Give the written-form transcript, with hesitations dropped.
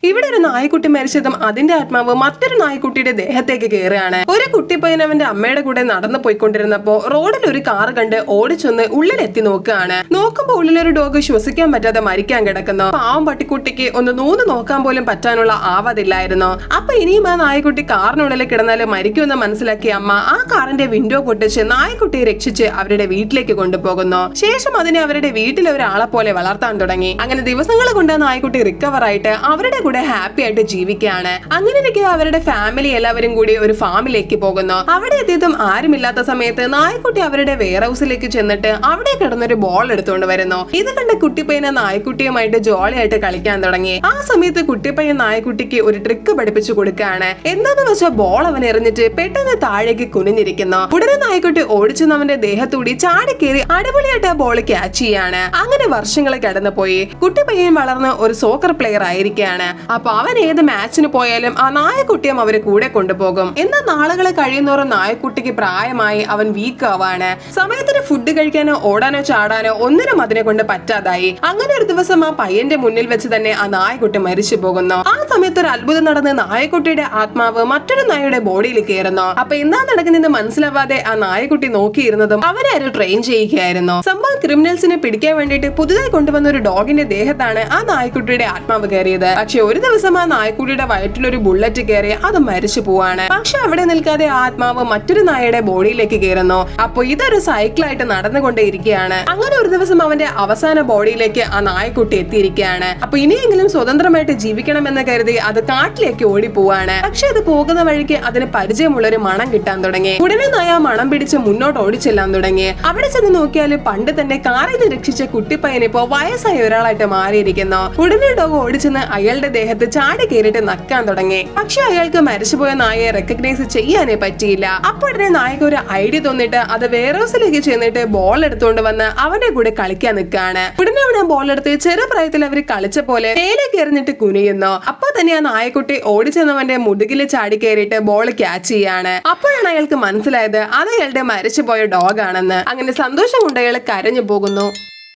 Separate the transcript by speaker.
Speaker 1: ഇവിടെ ഒരു നായ്ക്കുട്ടി മരിച്ചതും അതിന്റെ ആത്മാവ് മറ്റൊരു നായ്ക്കുട്ടിയുടെ ദേഹത്തേക്ക് കയറുകയാണ്. ഒരു കുട്ടിപ്പയ്യൻ അവന്റെ അമ്മയുടെ കൂടെ നടന്നു പോയിക്കൊണ്ടിരുന്നപ്പോ റോഡിൽ ഒരു കാർ കണ്ട് ഓടിച്ചൊന്ന് ഉള്ളിലെത്തി നോക്കുകയാണ്. നോക്കുമ്പോ ഉള്ളിലൊരു ഡോഗ് ശ്വസിക്കാൻ പറ്റാതെ മരിക്കാൻ കിടക്കുന്നു. പാവം പട്ടിക്കുട്ടിക്ക് ഒന്ന് നൂന്ന് നോക്കാൻ പോലും പറ്റാനുള്ള ആവതില്ലായിരുന്നു. അപ്പൊ ഇനിയും ആ നായ്ക്കുട്ടി കാറിനുള്ളിൽ കിടന്നാല് മരിക്കുമെന്ന് മനസ്സിലാക്കിയ അമ്മ ആ കാറിന്റെ വിൻഡോ പൊട്ടിച്ച് നായ്ക്കുട്ടിയെ രക്ഷിച്ച് അവരുടെ വീട്ടിലേക്ക് കൊണ്ടുപോകുന്നു. ശേഷം അതിനെ അവരുടെ വീട്ടിലെ ഒരാളെ പോലെ വളർത്താൻ തുടങ്ങി. അങ്ങനെ ദിവസങ്ങൾ കൊണ്ട് ആ നായ്ക്കുട്ടി റിക്കവർ ആയിട്ട് അവരുടെ കൂടെ ഹാപ്പി ആയിട്ട് ജീവിക്കുകയാണ്. അങ്ങനെ ഇരിക്കെ അവരുടെ ഫാമിലി എല്ലാവരും കൂടി ഒരു ഫാമിലേക്ക് പോകുന്നു. അവിടെ എത്തിയതും ആരുമില്ലാത്ത സമയത്ത് നായ്ക്കുട്ടി അവരുടെ വെയർ ഹൗസിലേക്ക് ചെന്നിട്ട് അവിടെ കിടന്നൊരു ബോൾ എടുത്തുകൊണ്ട് വരുന്നു. ഇത് കണ്ട കുട്ടിപ്പയ്യനെ നായ്ക്കുട്ടിയുമായിട്ട് ജോളിയായിട്ട് കളിക്കാൻ തുടങ്ങി. ആ സമയത്ത് കുട്ടിപ്പയ്യൻ നായ്ക്കുട്ടിക്ക് ഒരു ട്രിക്ക് പഠിപ്പിച്ചു കൊടുക്കുകയാണ്. എന്താന്ന് വെച്ചാൽ ബോൾ അവൻ എറിഞ്ഞിട്ട് പെട്ടെന്ന് താഴേക്ക് കുനിഞ്ഞിരിക്കുന്നു. ഉടനെ നായ്ക്കുട്ടി ഓടിച്ചെന്ന് അവന്റെ ദേഹത്തൂടി ചാടിക്കേറി അടിപൊളിയായിട്ട് ആ ബോൾ ക്യാച്ച് ചെയ്യാണ്. അങ്ങനെ വർഷങ്ങൾ കടന്നുപോയി. കുട്ടിപ്പയ്യൻ വളർന്ന് ഒരു സോക്കർ പ്ലെയർ ആയിരിക്കുകയാണ്. അപ്പൊ അവൻ ഏത് മാച്ചിന് പോയാലും ആ നായക്കുട്ടിയും അവരെ കൂടെ കൊണ്ടുപോകും. എന്നാൽ നാളുകൾ കഴിയുന്നോറും നായക്കുട്ടിക്ക് പ്രായമായി അവൻ വീക്ക് ആവാണ്. സമയത്തിന് ഫുഡ് കഴിക്കാനോ ഓടാനോ ചാടാനോ ഒന്നിനും അതിനെ കൊണ്ട് പറ്റാതായി. അങ്ങനെ ഒരു ദിവസം ആ പയ്യന്റെ മുന്നിൽ വെച്ച് തന്നെ ആ നായക്കുട്ടി മരിച്ചു പോകുന്നു. ആ സമയത്ത് ഒരു അത്ഭുതം നടന്ന് നായക്കുട്ടിയുടെ ആത്മാവ് മറ്റൊരു നായയുടെ ബോഡിയിൽ കയറുന്നു. അപ്പൊ എന്താ നടക്കുന്നതെന്ന് മനസ്സിലാവാതെ ആ നായക്കുട്ടി നോക്കിയിരുന്നതും അവനെ ഒരു ട്രെയിൻ ചെയ്യുകയായിരുന്നു. സംഭവം ക്രിമിനൽസിനെ പിടിക്കാൻ വേണ്ടിയിട്ട് പുതുതായി കൊണ്ടുവന്ന ഒരു ഡോഗിന്റെ ദേഹത്താണ് ആ നായക്കുട്ടിയുടെ ആത്മാവ് കയറിയത്. പക്ഷെ ഒരു ദിവസം ആ നായ്ക്കുട്ടിയുടെ വയറ്റിലൊരു ബുള്ളറ്റ് കയറി അത് മരിച്ചു പോവാണ്. പക്ഷെ അവിടെ നിൽക്കാതെ ആത്മാവ് മറ്റൊരു നായയുടെ ബോഡിയിലേക്ക് കയറുന്നു. അപ്പൊ ഇതൊരു സൈക്കിളായിട്ട് നടന്നുകൊണ്ടേയിരിക്കുകയാണ്. അങ്ങനെ ഒരു ദിവസം അവന്റെ അവസാന ബോഡിയിലേക്ക് ആ നായ്ക്കുട്ടി എത്തിയിരിക്കുകയാണ്. അപ്പൊ ഇനിയെങ്കിലും സ്വതന്ത്രമായിട്ട് ജീവിക്കണമെന്ന് കരുതി അത് കാട്ടിലേക്ക് ഓടി പോവാണ്. പക്ഷെ അത് പോകുന്ന വഴിക്ക് അതിന് പരിചയമുള്ള ഒരു മണം കിട്ടാൻ തുടങ്ങി. ഉടനെ നായ മണം പിടിച്ച് മുന്നോട്ട് ഓടിച്ചെല്ലാൻ തുടങ്ങി. അവിടെ ചെന്ന് നോക്കിയാൽ പണ്ട് തന്നെ കാറിൽ നിന്ന് രക്ഷിച്ച കുട്ടിപ്പയ്യൻ ഇപ്പോ വയസ്സായ ഒരാളായിട്ട് മാറിയിരിക്കുന്നു. ഉടനെ ഡോഗ് ഓടിച്ചെന്ന് അയാളുടെ ദേഹത്ത് ചാടി കയറിയിട്ട് നക്കാൻ തുടങ്ങി. പക്ഷെ അയാൾക്ക് മരിച്ചുപോയ നായയെ റെക്കഗ്നൈസ് ചെയ്യാനേ പറ്റിയില്ല. അപ്പോഴേ നായക്ക് ഒരു ഐഡിയ തോന്നിട്ട് അത് വെയർഹൗസിലേക്ക് ചെന്നിട്ട് ബോൾ എടുത്തുകൊണ്ട് വന്ന് അവന്റെ കൂടെ കളിക്കാൻ നിൽക്കാണ്. ഉടനെ അവൻ ആ ബോൾ എടുത്ത് ചെറുപ്രായത്തിൽ അവർ കളിച്ച പോലെ മേലേക്ക് എറിഞ്ഞിട്ട് കുനിയുന്നു. അപ്പൊ തന്നെ ആ നായക്കുട്ടി ഓടിച്ചെന്നവന്റെ മുതുകില് ചാടി കയറിയിട്ട് ബോൾ ക്യാച്ച് ചെയ്യാണ്. അപ്പോഴാണ് അയാൾക്ക് മനസ്സിലായത് അത് അയാളുടെ മരിച്ചുപോയ ഡോഗ് ആണെന്ന്. അങ്ങനെ സന്തോഷം കൊണ്ട് അയാൾ കരഞ്ഞു പോകുന്നു.